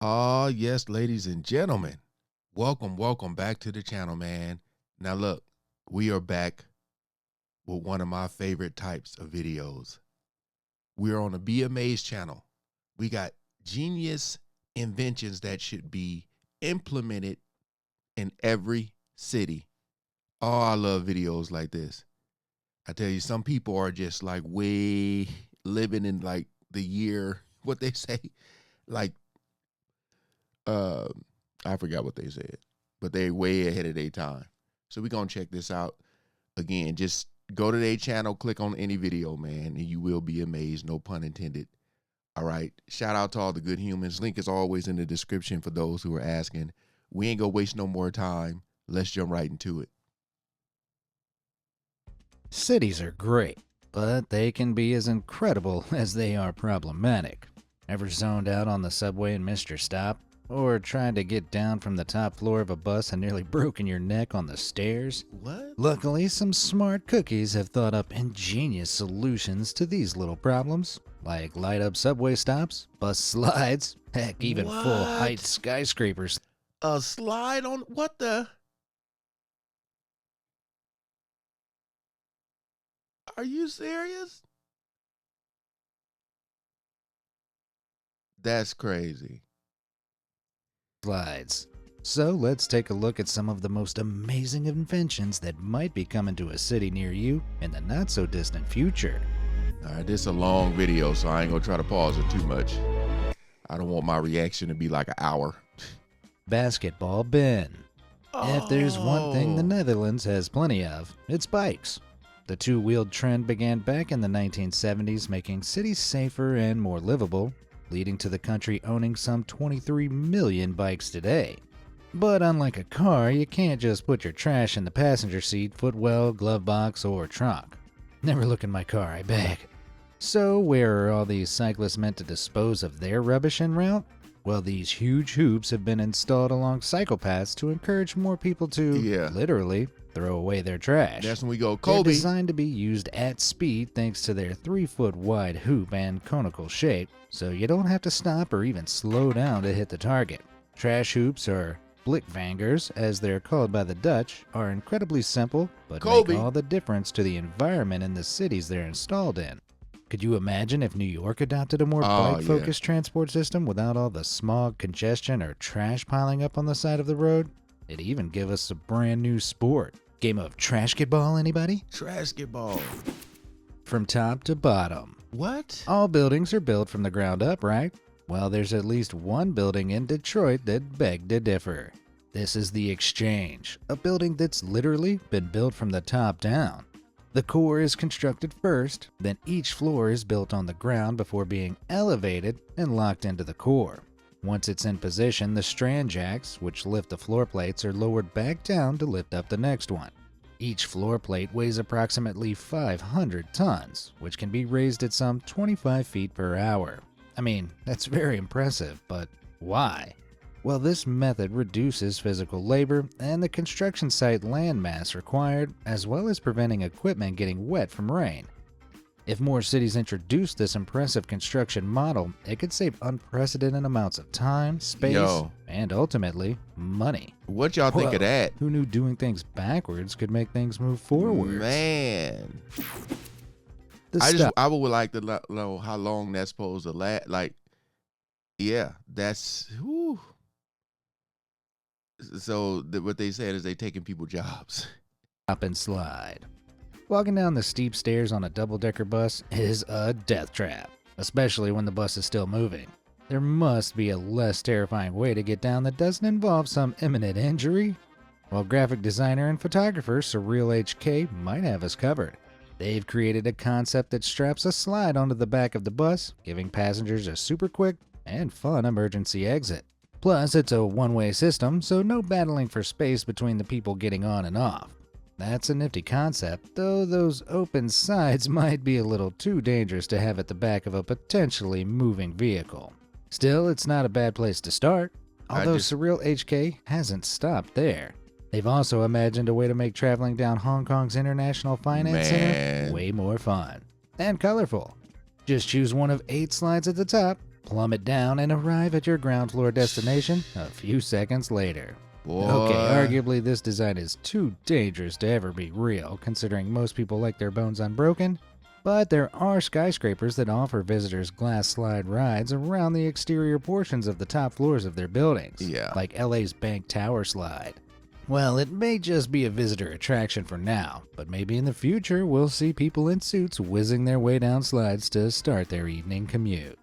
Ah, yes, ladies and gentlemen. Welcome back to the channel, man. Now look, we are back with one of my favorite types of videos. We're on the Be Amazed channel. We got genius inventions that should be implemented in every city. Oh, I love videos like this. I tell you, some people are just like way living in like the year, what they say, like uh I forgot what they said, but they way ahead of their time. So we're gonna check this out. Again, just go to their channel, click on any video, man, and you will be amazed, no pun intended. All right, shout out to all the good humans. Link is always in the description for those who are asking. We ain't gonna waste no more time. Let's jump right into it. Cities are great, but they can be as incredible as they are problematic. Ever zoned out on the subway and missed your stop? Or tried to get down from the top floor of a bus and nearly broken your neck on the stairs? What? Luckily, some smart cookies have thought up ingenious solutions to these little problems, like light-up subway stops, bus slides, heck, even What? full-height skyscrapers. A slide on what the? Are you serious? That's crazy. Slides. So let's take a look at some of the most amazing inventions that might be coming to a city near you in the not-so-distant future. All right, this is a long video, so I ain't gonna try to pause it too much. I don't want my reaction to be like an hour. Basketball bin. If there's one thing the Oh. Netherlands has plenty of, it's bikes. The two-wheeled trend began back in the 1970s, making cities safer and more livable, leading to the country owning some 23 million bikes today. But unlike a car, you can't just put your trash in the passenger seat, footwell, glove box, or trunk. Never look in my car, I beg. So where are all these cyclists meant to dispose of their rubbish en route? Well, these huge hoops have been installed along cycle paths to encourage more people to, literally, throw away their trash. That's when we go, They're Kobe. designed to be used at speed thanks to their 3-foot wide hoop and conical shape, so you don't have to stop or even slow down to hit the target. Trash hoops, or blikvangers as they're called by the Dutch, are incredibly simple but Kobe. make all the difference to the environment in the cities they're installed in. Could you imagine if New York adopted a more Oh, bike-focused transport system without all the smog, congestion, or trash piling up on the side of the road? It'd even give us a brand new sport. Game of trashketball, anybody? Trashketball. From top to bottom. What? All buildings are built from the ground up, right? Well, there's at least one building in Detroit that begged to differ. This is the Exchange, a building that's literally been built from the top down. The core is constructed first, then each floor is built on the ground before being elevated and locked into the core. Once it's in position, the strand jacks, which lift the floor plates, are lowered back down to lift up the next one. Each floor plate weighs approximately 500 tons, which can be raised at some 25 feet per hour. I mean, that's very impressive, but why? Well, this method reduces physical labor and the construction site landmass required, as well as preventing equipment getting wet from rain. If more cities introduced this impressive construction model, it could save unprecedented amounts of time, space, and ultimately, money. What y'all think Whoa, of that? Who knew doing things backwards could make things move forward? Man. The I would like to know how long that's supposed to last. Like, yeah, that's, whew. So what they said is they taking people jobs. Stop and slide. Walking down the steep stairs on a double-decker bus is a death trap, especially when the bus is still moving. There must be a less terrifying way to get down that doesn't involve some imminent injury. Well, graphic designer and photographer Surreal HK might have us covered. They've created a concept that straps a slide onto the back of the bus, giving passengers a super quick and fun emergency exit. Plus, it's a one-way system, so no battling for space between the people getting on and off. That's a nifty concept, though those open sides might be a little too dangerous to have at the back of a potentially moving vehicle. Still, it's not a bad place to start, although Surreal HK hasn't stopped there. They've also imagined a way to make traveling down Hong Kong's International Finance Center way more fun and colorful. Just choose one of 8 slides at the top, plummet down, and arrive at your ground floor destination a few seconds later. Boy. Okay, arguably this design is too dangerous to ever be real, considering most people like their bones unbroken, but there are skyscrapers that offer visitors glass slide rides around the exterior portions of the top floors of their buildings, Yeah. like LA's Bank Tower slide. Well, it may just be a visitor attraction for now, but maybe in the future we'll see people in suits whizzing their way down slides to start their evening commute.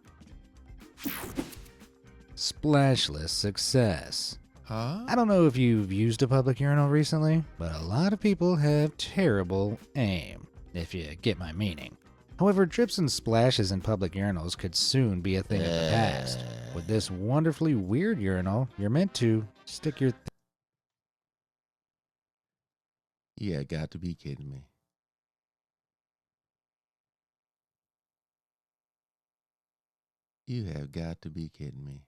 Splashless success. Huh? I don't know if you've used a public urinal recently, but a lot of people have terrible aim, if you get my meaning. However, drips and splashes in public urinals could soon be a thing of the past. With this wonderfully weird urinal, you're meant to stick your Yeah, got to be kidding me. You have got to be kidding me.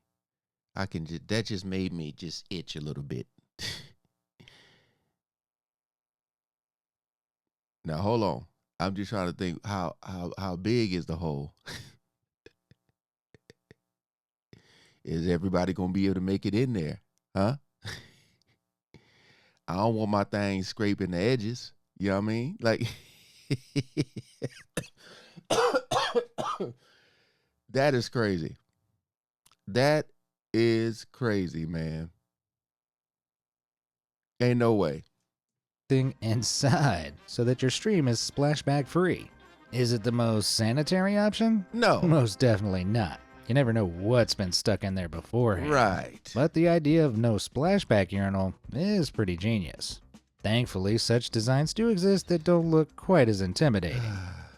That just made me just itch a little bit. Now hold on. I'm just trying to think how big is the hole? Is everybody gonna be able to make it in there? Huh? I don't want my thing scraping the edges. You know what I mean? Like that is crazy. That is crazy, man. Ain't no way. thing inside so that your stream is splashback free. Is it the most sanitary option? No. Most definitely not. You never know what's been stuck in there beforehand. Right. But the idea of no splashback urinal is pretty genius. Thankfully, such designs do exist that don't look quite as intimidating.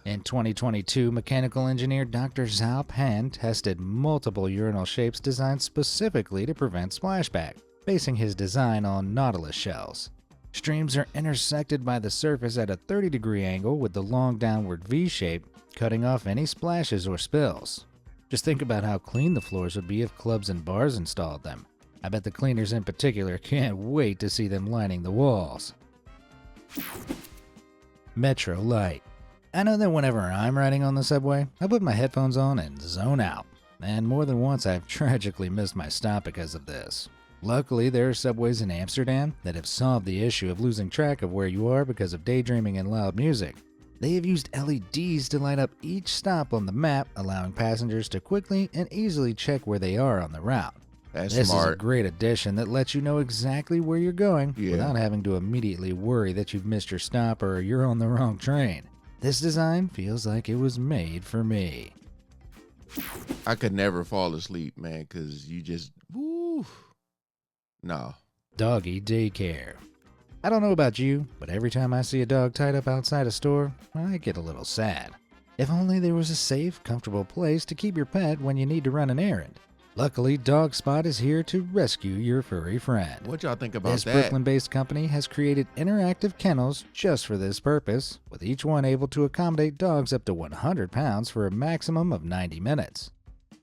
In 2022, mechanical engineer Dr. Zhao Pan tested multiple urinal shapes designed specifically to prevent splashback, basing his design on nautilus shells. Streams are intersected by the surface at a 30-degree angle with the long downward V shape, cutting off any splashes or spills. Just think about how clean the floors would be if clubs and bars installed them. I bet the cleaners in particular can't wait to see them lining the walls. Metro Light. I know that whenever I'm riding on the subway, I put my headphones on and zone out, and more than once I've tragically missed my stop because of this. Luckily, there are subways in Amsterdam that have solved the issue of losing track of where you are because of daydreaming and loud music. They have used LEDs to light up each stop on the map, allowing passengers to quickly and easily check where they are on the route. That's This smart. is a great addition that lets you know exactly where you're going without having to immediately worry that you've missed your stop or you're on the wrong train. This design feels like it was made for me. I could never fall asleep, man, because you just, woo. No. Doggy daycare. I don't know about you, but every time I see a dog tied up outside a store, I get a little sad. If only there was a safe, comfortable place to keep your pet when you need to run an errand. Luckily, DogSpot is here to rescue your furry friend. What y'all think about This that? Brooklyn-based company has created interactive kennels just for this purpose, with each one able to accommodate dogs up to 100 pounds for a maximum of 90 minutes.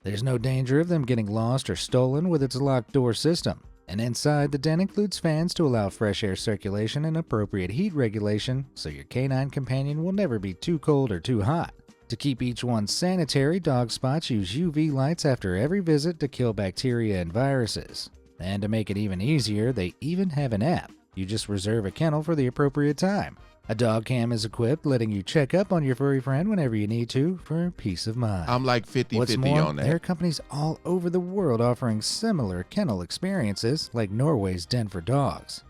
There's no danger of them getting lost or stolen with its locked door system. And inside, the den includes fans to allow fresh air circulation and appropriate heat regulation, so your canine companion will never be too cold or too hot. To keep each one sanitary, DogSpots use UV lights after every visit to kill bacteria and viruses. And to make it even easier, they even have an app. You just reserve a kennel for the appropriate time. A dog cam is equipped, letting you check up on your furry friend whenever you need to for peace of mind. I'm like 50-50 What's more, on that. there are companies all over the world offering similar kennel experiences, like Norway's Den for Dogs.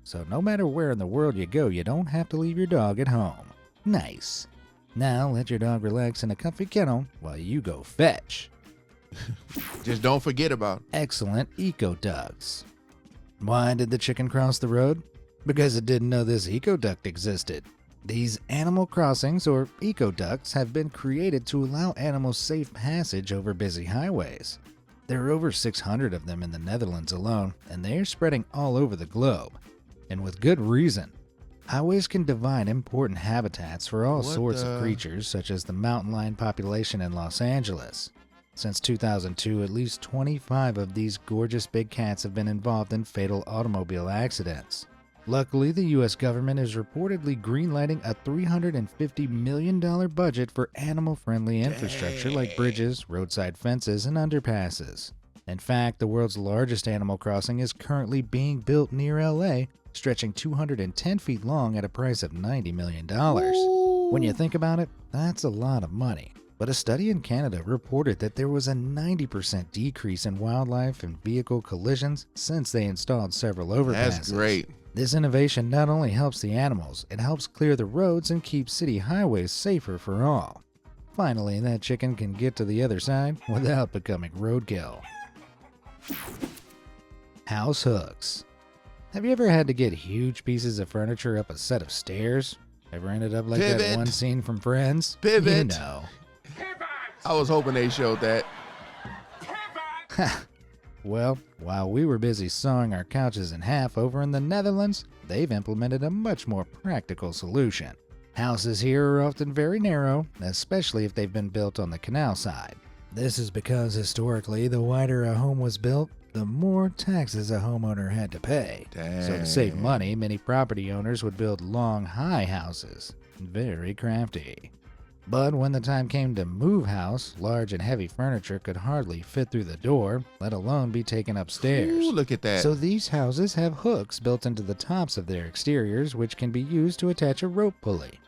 So no matter where in the world you go, you don't have to leave your dog at home. Nice. Now let your dog relax in a comfy kennel while you go fetch. Just don't forget about it. Excellent ECO-DUCTS. Why did the chicken cross the road? Because it didn't know this ECO-DUCT existed. These animal crossings, or ECO-DUCTS, have been created to allow animals safe passage over busy highways. There are over 600 of them in the Netherlands alone, and they are spreading all over the globe. And with good reason. Highways can divide important habitats for all sorts of creatures, such as the mountain lion population in Los Angeles. Since 2002, at least 25 of these gorgeous big cats have been involved in fatal automobile accidents. Luckily, the US government is reportedly greenlighting a $350 million budget for animal-friendly infrastructure like bridges, roadside fences, and underpasses. In fact, the world's largest animal crossing is currently being built near LA, stretching 210 feet long at a price of $90 million. When you think about it, that's a lot of money. But a study in Canada reported that there was a 90% decrease in wildlife and vehicle collisions since they installed several overpasses. That's great. This innovation not only helps the animals, it helps clear the roads and keep city highways safer for all. Finally, that chicken can get to the other side without becoming roadkill. House hooks. Have you ever had to get huge pieces of furniture up a set of stairs? Ever ended up like Pivot. that one scene from Friends? Pivot. You know. I was hoping they showed that. Well, while we were busy sawing our couches in half over in the Netherlands, they've implemented a much more practical solution. Houses here are often very narrow, especially if they've been built on the canal side. This is because historically, the wider a home was built, the more taxes a homeowner had to pay. Dang. So to save money, many property owners would build long, high houses. Very crafty. But when the time came to move house, large and heavy furniture could hardly fit through the door, let alone be taken upstairs. Ooh, look at that. So these houses have hooks built into the tops of their exteriors, which can be used to attach a rope pulley.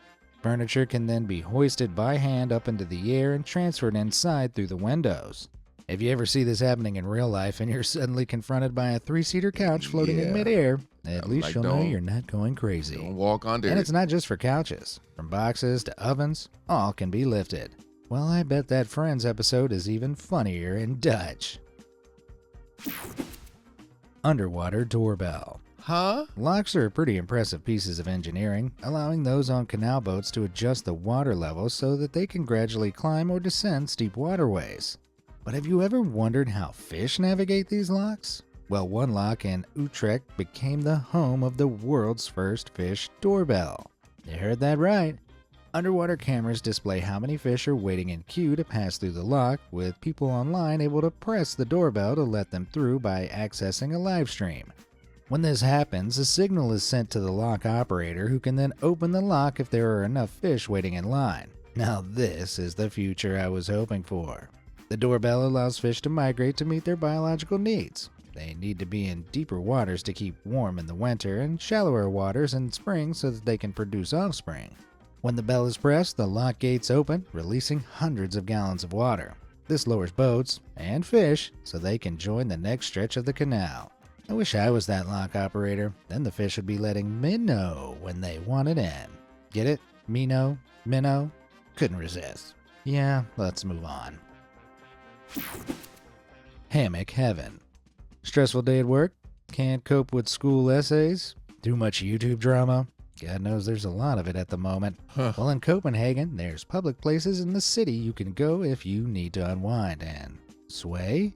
Furniture can then be hoisted by hand up into the air and transferred inside through the windows. If you ever see this happening in real life and you're suddenly confronted by a 3-seater couch floating in midair, at least you'll know you're not going crazy. Don't walk under And it. it's not just for couches. From boxes to ovens, all can be lifted. Well, I bet that Friends episode is even funnier in Dutch. Underwater doorbell. Huh? Locks are pretty impressive pieces of engineering, allowing those on canal boats to adjust the water level so that they can gradually climb or descend steep waterways. But have you ever wondered how fish navigate these locks? Well, one lock in Utrecht became the home of the world's first fish doorbell. You heard that right. Underwater cameras display how many fish are waiting in queue to pass through the lock, with people online able to press the doorbell to let them through by accessing a live stream. When this happens, a signal is sent to the lock operator, who can then open the lock if there are enough fish waiting in line. Now this is the future I was hoping for. The doorbell allows fish to migrate to meet their biological needs. They need to be in deeper waters to keep warm in the winter and shallower waters in spring so that they can produce offspring. When the bell is pressed, the lock gates open, releasing hundreds of gallons of water. This lowers boats and fish so they can join the next stretch of the canal. I wish I was that lock operator. Then the fish would be letting me know when they want it in. Get it? Me know? Minnow? Couldn't resist. Yeah, let's move on. Hammock heaven. Stressful day at work? Can't cope with school essays? Too much YouTube drama? God knows there's a lot of it at the moment. Well, in Copenhagen, there's public places in the city you can go if you need to unwind and sway.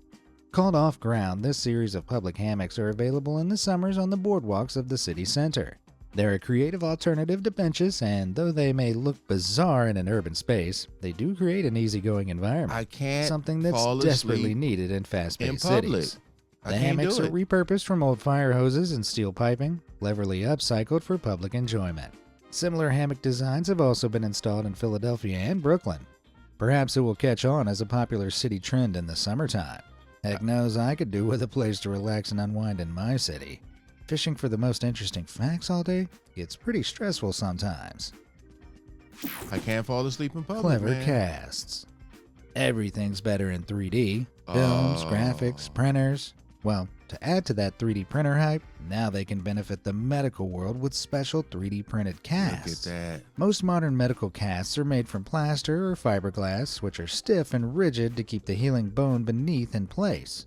Called Off Ground, this series of public hammocks are available in the summers on the boardwalks of the city center. They're a creative alternative to benches, and though they may look bizarre in an urban space, they do create an easygoing environment. I can't Something that's fall desperately asleep needed in fast-paced in public. cities. I The can't hammocks do are it. repurposed from old fire hoses and steel piping, cleverly upcycled for public enjoyment. Similar hammock designs have also been installed in Philadelphia and Brooklyn. Perhaps it will catch on as a popular city trend in the summertime. Heck knows I could do with a place to relax and unwind in my city. Fishing for the most interesting facts all day gets pretty stressful sometimes. I can't fall asleep in public, Clever man. casts. Everything's better in 3D. Films, Oh. graphics, printers. Well, to add to that 3D printer hype, now they can benefit the medical world with special 3D printed casts. Look at that. Most modern medical casts are made from plaster or fiberglass, which are stiff and rigid to keep the healing bone beneath in place.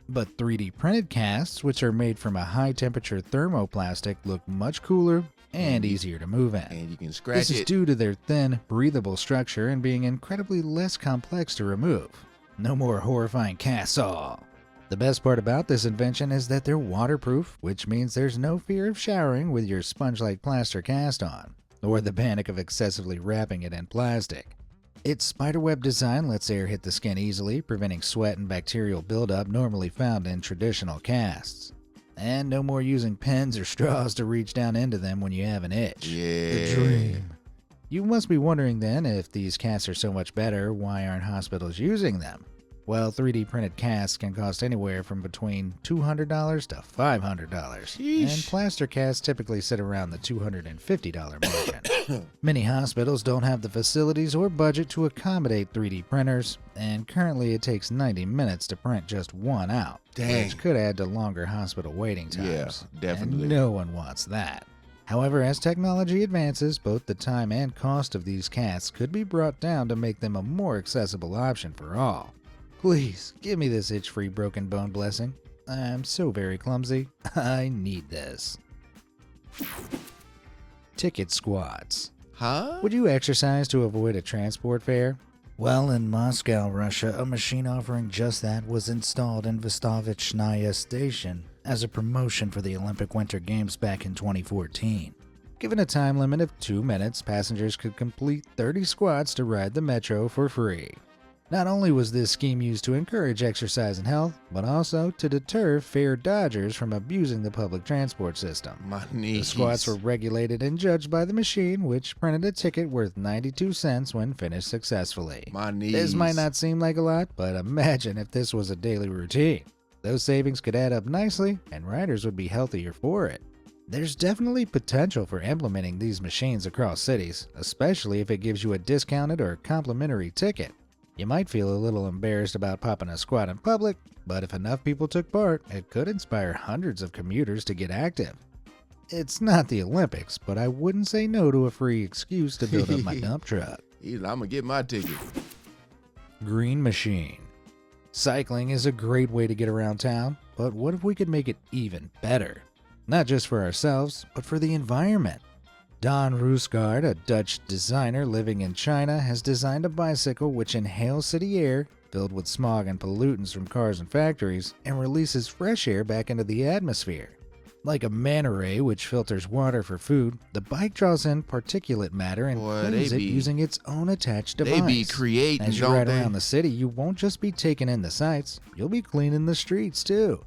But 3D printed casts, which are made from a high-temperature thermoplastic, look much cooler and easier to move in. And you can scratch This is it. due to their thin, breathable structure and being incredibly less complex to remove. No more horrifying casts all. The best part about this invention is that they're waterproof, which means there's no fear of showering with your sponge-like plaster cast on, or the panic of excessively wrapping it in plastic. Its spiderweb design lets air hit the skin easily, preventing sweat and bacterial buildup normally found in traditional casts. And no more using pens or straws to reach down into them when you have an itch. Yeah. The dream. You must be wondering then, if these casts are so much better, why aren't hospitals using them? Well, 3D printed casts can cost anywhere from between $200 to $500. Sheesh. And plaster casts typically sit around the $250 margin. Many hospitals don't have the facilities or budget to accommodate 3D printers, and currently it takes 90 minutes to print just one out, Dang. which could add to longer hospital waiting times. Yeah, definitely. And no one wants that. However, as technology advances, both the time and cost of these casts could be brought down to make them a more accessible option for all. Please, give me this itch-free broken bone blessing. I'm so very clumsy. I need this. Ticket squats. Huh? Would you exercise to avoid a transport fare? Well, in Moscow, Russia, a machine offering just that was installed in Vostochная Station as a promotion for the Olympic Winter Games back in 2014. Given a time limit of 2 minutes, passengers could complete 30 squats to ride the metro for free. Not only was this scheme used to encourage exercise and health, but also to deter fare dodgers from abusing the public transport system. My The knees. squats were regulated and judged by the machine, which printed a ticket worth 92 cents when finished successfully. My knees. This might not seem like a lot, but imagine if this was a daily routine. Those savings could add up nicely, and riders would be healthier for it. There's definitely potential for implementing these machines across cities, especially if it gives you a discounted or complimentary ticket. You might feel a little embarrassed about popping a squat in public, but if enough people took part, it could inspire hundreds of commuters to get active. It's not the Olympics, but I wouldn't say no to a free excuse to build up my dump truck. I'm gonna get my ticket. Green machine. Cycling is a great way to get around town, but what if we could make it even better? Not just for ourselves, but for the environment. Don Roosgaard, a Dutch designer living in China, has designed a bicycle which inhales city air filled with smog and pollutants from cars and factories and releases fresh air back into the atmosphere. Like a manta ray which filters water for food, the bike draws in particulate matter and Boy, cleans they it be- using its own attached device. They be creating, As you don't ride they? around the city, you won't just be taking in the sights, you'll be cleaning the streets too.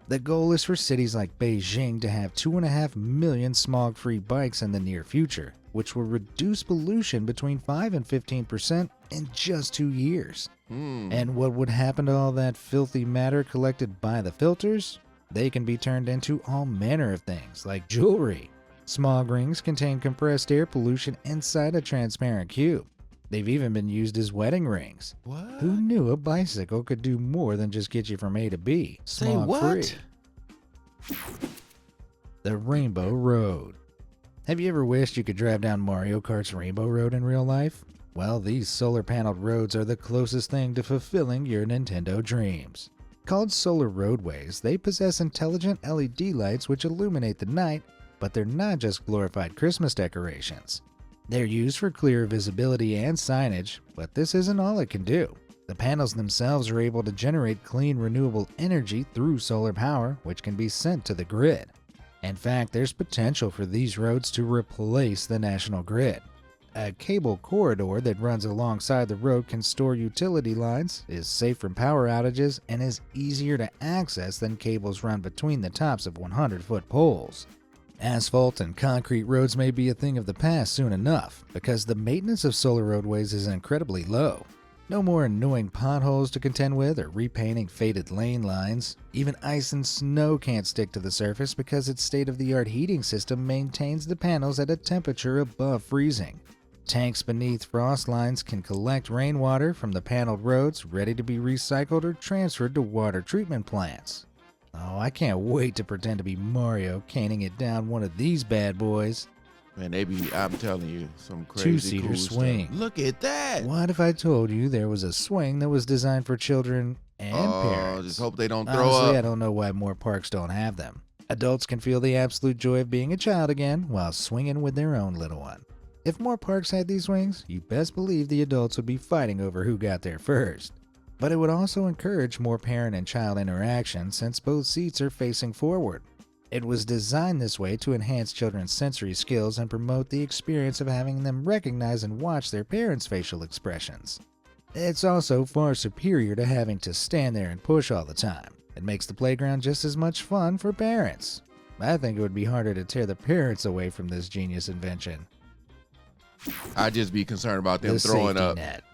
The goal is for cities like Beijing to have 2.5 million smog-free bikes in the near future, which will reduce pollution between 5 and 15% in just 2 years. And what would happen to all that filthy matter collected by the filters? They can be turned into all manner of things, like jewelry. Smog rings contain compressed air pollution inside a transparent cube. They've even been used as wedding rings. What? Who knew a bicycle could do more than just get you from A to B, Say what? smog-free? The Rainbow Road. Have you ever wished you could drive down Mario Kart's Rainbow Road in real life? Well, these solar-paneled roads are the closest thing to fulfilling your Nintendo dreams. Called solar roadways, they possess intelligent LED lights which illuminate the night, but they're not just glorified Christmas decorations. They're used for clear visibility and signage, but this isn't all it can do. The panels themselves are able to generate clean, renewable energy through solar power, which can be sent to the grid. In fact, there's potential for these roads to replace the national grid. A cable corridor that runs alongside the road can store utility lines, is safe from power outages, and is easier to access than cables run between the tops of 100-foot poles. Asphalt and concrete roads may be a thing of the past soon enough, because the maintenance of solar roadways is incredibly low. No more annoying potholes to contend with or repainting faded lane lines. Even ice and snow can't stick to the surface because its state-of-the-art heating system maintains the panels at a temperature above freezing. Tanks beneath frost lines can collect rainwater from the paneled roads, ready to be recycled or transferred to water treatment plants. Oh, I can't wait to pretend to be Mario caning it down one of these bad boys. Man, I'm telling you, some crazy Two-seater cool swing. Stuff. Look at that. What if I told you there was a swing that was designed for children and parents? Just hope they don't throw Honestly, up. I don't know why more parks don't have them. Adults can feel the absolute joy of being a child again while swinging with their own little one. If more parks had these swings, you best believe the adults would be fighting over who got there first. But it would also encourage more parent and child interaction since both seats are facing forward. It was designed this way to enhance children's sensory skills and promote the experience of having them recognize and watch their parents' facial expressions. It's also far superior to having to stand there and push all the time. It makes the playground just as much fun for parents. I think it would be harder to tear the parents away from this genius invention. I'd just be concerned about them The throwing safety up. net.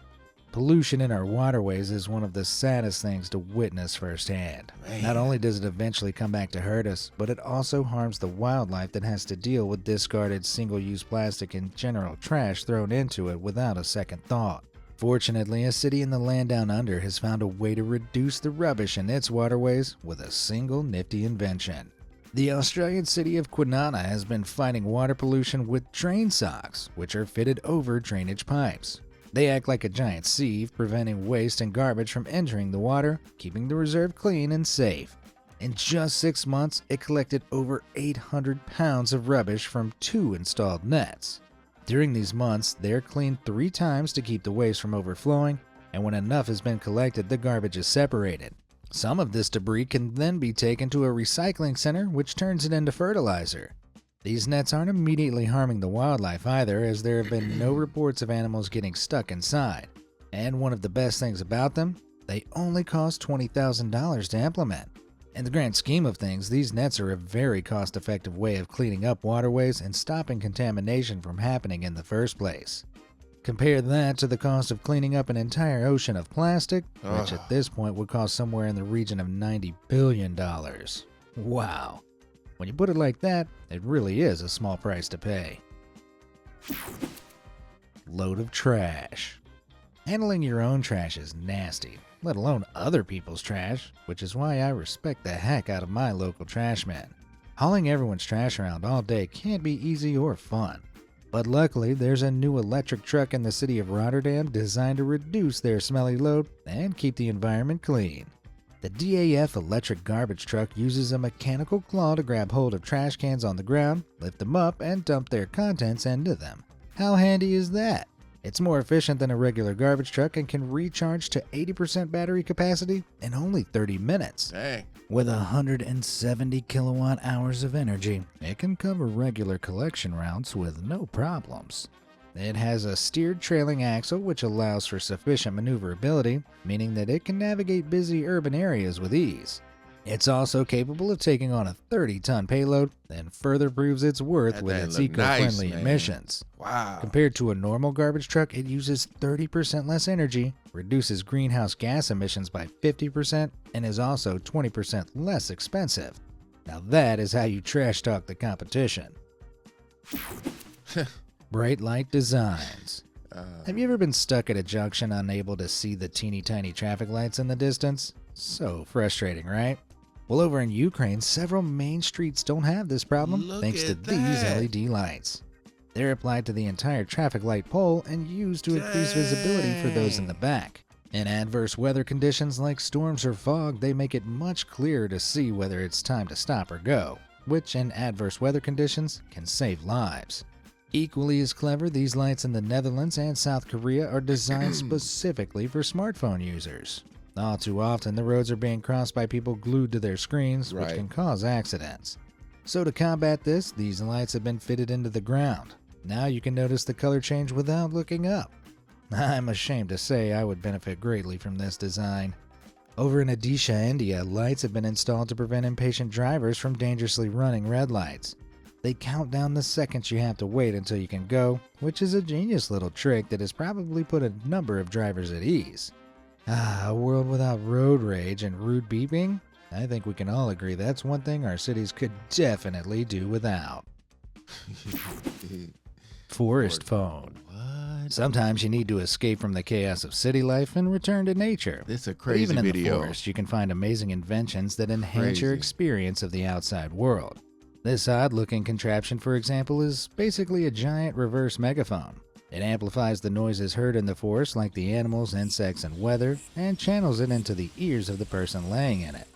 Pollution in our waterways is one of the saddest things to witness firsthand. Man. Not only does it eventually come back to hurt us, but it also harms the wildlife that has to deal with discarded single-use plastic and general trash thrown into it without a second thought. Fortunately, a city in the land down under has found a way to reduce the rubbish in its waterways with a single nifty invention. The Australian city of Kwinana has been fighting water pollution with drain socks, which are fitted over drainage pipes. They act like a giant sieve, preventing waste and garbage from entering the water, keeping the reserve clean and safe. In just 6 months, it collected over 800 pounds of rubbish from 2 installed nets. During these months, they're cleaned 3 times to keep the waste from overflowing, and when enough has been collected, the garbage is separated. Some of this debris can then be taken to a recycling center, which turns it into fertilizer. These nets aren't immediately harming the wildlife either, as there have been no reports of animals getting stuck inside. And one of the best things about them, they only cost $20,000 to implement. In the grand scheme of things, these nets are a very cost-effective way of cleaning up waterways and stopping contamination from happening in the first place. Compare that to the cost of cleaning up an entire ocean of plastic, which at this point would cost somewhere in the region of $90 billion. Wow. When you put it like that, it really is a small price to pay. Load of trash. Handling your own trash is nasty, let alone other people's trash, which is why I respect the heck out of my local trash man. Hauling everyone's trash around all day can't be easy or fun. But luckily, there's a new electric truck in the city of Rotterdam designed to reduce their smelly load and keep the environment clean. The DAF electric garbage truck uses a mechanical claw to grab hold of trash cans on the ground, lift them up, and dump their contents into them. How handy is that? It's more efficient than a regular garbage truck and can recharge to 80% battery capacity in only 30 minutes. Dang. With 170 kilowatt hours of energy, it can cover regular collection routes with no problems. It has a steered trailing axle which allows for sufficient maneuverability, meaning that it can navigate busy urban areas with ease. It's also capable of taking on a 30-ton payload and further proves its worth with its eco-friendly emissions. Wow. Compared to a normal garbage truck, it uses 30% less energy, reduces greenhouse gas emissions by 50%, and is also 20% less expensive. Now that is how you trash talk the competition. Bright light designs. Have you ever been stuck at a junction unable to see the teeny tiny traffic lights in the distance? So frustrating, right? Well, over in Ukraine, several main streets don't have this problem thanks to these LED lights. They're applied to the entire traffic light pole and used to increase visibility for those in the back. In adverse weather conditions like storms or fog, they make it much clearer to see whether it's time to stop or go, which in adverse weather conditions can save lives. Equally as clever, these lights in the Netherlands and South Korea are designed specifically for smartphone users. All too often, the roads are being crossed by people glued to their screens, which can cause accidents. So to combat this, these lights have been fitted into the ground. Now you can notice the color change without looking up. I'm ashamed to say I would benefit greatly from this design. Over in Odisha, India, lights have been installed to prevent impatient drivers from dangerously running red lights. They count down the seconds you have to wait until you can go, which is a genius little trick that has probably put a number of drivers at ease. A world without road rage and rude beeping? I think we can all agree that's one thing our cities could definitely do without. Forest phone. What? Sometimes you need to escape from the chaos of city life and return to nature. This is a crazy Even in video. the forest, you can find amazing inventions that enhance your experience of the outside world. This odd-looking contraption, for example, is basically a giant reverse megaphone. It amplifies the noises heard in the forest like the animals, insects, and weather, and channels it into the ears of the person laying in it.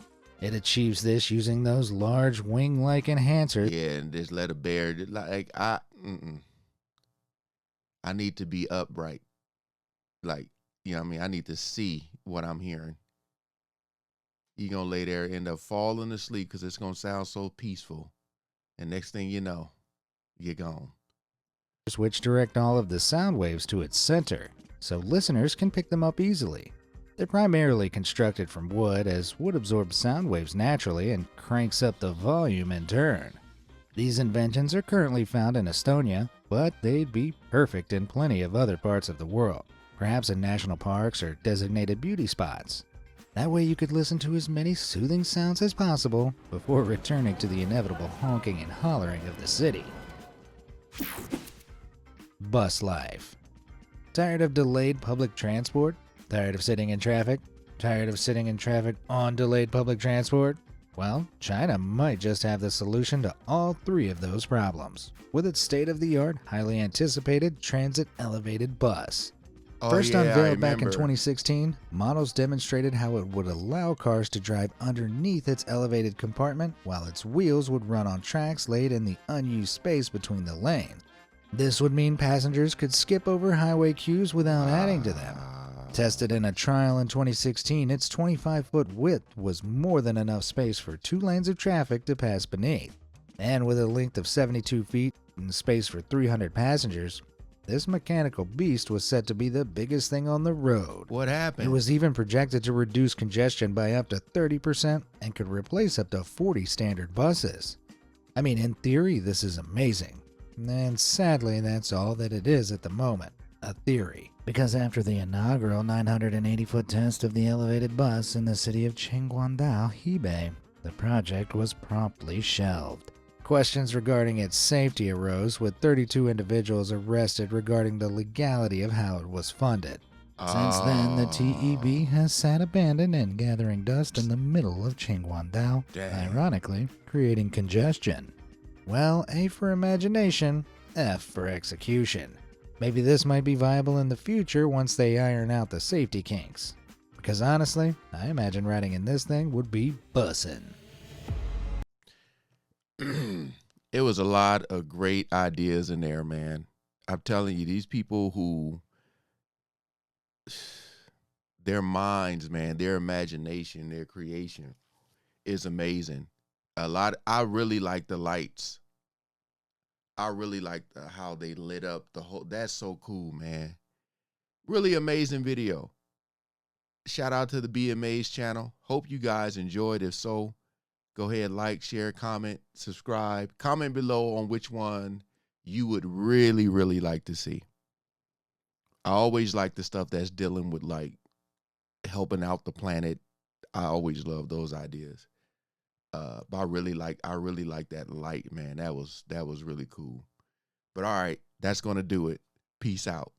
It achieves this using those large wing-like enhancers. Yeah, and just let a bear, like, I need to be upright. Like, you know what I mean? I need to see what I'm hearing. You're going to lay there and end up falling asleep because it's going to sound so peaceful. And next thing you know, you're gone. Which direct all of the sound waves to its center, so listeners can pick them up easily. They're primarily constructed from wood, as wood absorbs sound waves naturally and cranks up the volume in turn. These inventions are currently found in Estonia, but they'd be perfect in plenty of other parts of the world, perhaps in national parks or designated beauty spots. That way you could listen to as many soothing sounds as possible before returning to the inevitable honking and hollering of the city. Bus life. Tired of delayed public transport? Tired of sitting in traffic? Tired of sitting in traffic on delayed public transport? Well, China might just have the solution to all three of those problems with its state-of-the-art, highly anticipated transit elevated bus. First unveiled back in 2016, models demonstrated how it would allow cars to drive underneath its elevated compartment while its wheels would run on tracks laid in the unused space between the lanes. This would mean passengers could skip over highway queues without adding to them. Tested in a trial in 2016, its 25-foot width was more than enough space for 2 lanes of traffic to pass beneath. And with a length of 72 feet and space for 300 passengers, this mechanical beast was set to be the biggest thing on the road. What happened? It was even projected to reduce congestion by up to 30% and could replace up to 40 standard buses. I mean, in theory, this is amazing. And sadly, that's all that it is at the moment, a theory. Because after the inaugural 980-foot test of the elevated bus in the city of Qinguangdao, Hebei, the project was promptly shelved. Questions regarding its safety arose, with 32 individuals arrested regarding the legality of how it was funded. Since then, the TEB has sat abandoned and gathering dust in the middle of Qinguangdao, ironically creating congestion. Well, A for imagination, F for execution. Maybe this might be viable in the future once they iron out the safety kinks. Because honestly, I imagine riding in this thing would be bussin'. It was a lot of great ideas in there, man. I'm telling you, these people who, their minds, man, their imagination, their creation is amazing. I really like the lights. I really like how they lit up the whole. That's so cool, man. Really amazing video. Shout out to the BMA's channel. Hope you guys enjoyed. If so, go ahead, like, share, comment, subscribe. Comment below on which one you would really, really like to see. I always like the stuff that's dealing with like helping out the planet. I always love those ideas. But I really like that light, man. That was really cool. But all right, that's gonna do it. Peace out.